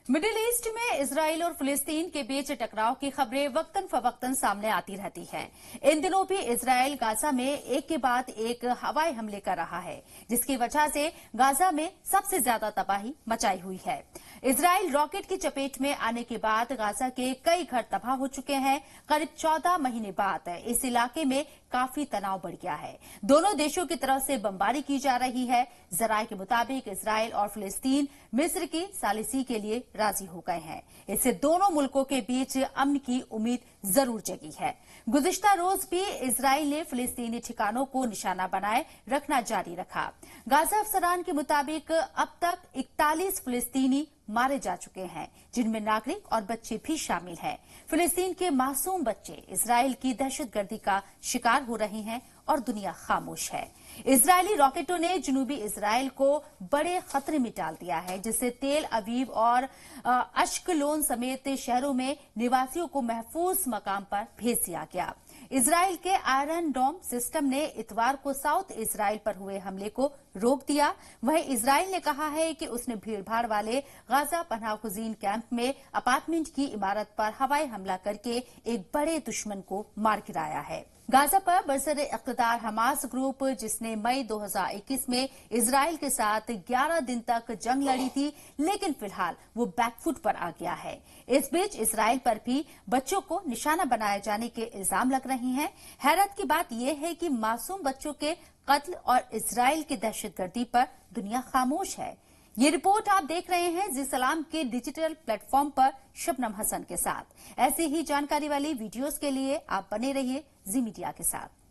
Middle east में Israel और फिलिस्तीन के बीच टकराव की खबरें वक्तन फवक्तन सामने आती रहती हैं। इन दिनों भी इजराइल गाजा में एक के बाद एक हवाई हमले कर रहा है, जिसकी वजह से गाजा में सबसे ज्यादा तबाही मचाई हुई है। इजराइल रॉकेट की चपेट में आने के बाद गाजा के कई घर तबाह हो चुके हैं। करीब 14 महीने बाद इस इलाके में काफी तनाव बढ़ गया है। दोनों देशों की तरफ से बमबारी की जा रही है। जराये के मुताबिक इजराइल और फिलिस्तीन मिस्र की सालिसी के लिए राजी हो गए हैं। इससे दोनों मुल्कों के बीच अमन की उम्मीद जरूर जगी है। गुज़िश्ता रोज भी इजराइल ने फिलिस्तीनी ठिकानों को निशाना बनाए रखना जारी रखा। गाजा अफसरान के मुताबिक अब तक 41 फिलिस्तीनी मारे जा चुके हैं, जिनमें नागरिक और बच्चे भी शामिल हैं। फिलिस्तीन के मासूम बच्चे इजराइल की दहशतगर्दी का शिकार हो रहे हैं और दुनिया खामोश है। इजरायली रॉकेटों ने जनूबी इजराइल को बड़े खतरे में डाल दिया है, जिससे तेल अवीव और अश्कलोन समेत शहरों में निवासियों को महफूज मकाम पर भेज दिया गया। इजराइल के आयरन डोम सिस्टम ने इतवार को साउथ इजराइल पर हुए हमले को रोक दिया। वहीं इजराइल ने कहा है कि उसने भीड़भाड़ वाले गाजा पनाहगुज़ीन कैंप में अपार्टमेंट की इमारत पर हवाई हमला करके एक बड़े दुश्मन को मार गिराया है। गाजा पर बरसर इक़्तिदार हमास ग्रुप, जिसने मई 2021 में इजराइल के साथ 11 दिन तक जंग लड़ी थी, लेकिन फिलहाल वो बैकफुट पर आ गया है। इस बीच इजराइल पर भी बच्चों को निशाना बनाए जाने के इल्जाम लग रहे हैं। हैरत की बात यह है कि मासूम बच्चों के कत्ल और इजराइल की दहशतगर्दी पर दुनिया खामोश है। ये रिपोर्ट आप देख रहे हैं जी सलाम के डिजिटल प्लेटफॉर्म पर शबनम हसन के साथ। ऐसे ही जानकारी वाली वीडियोस के लिए आप बने रहिए जी मीडिया के साथ।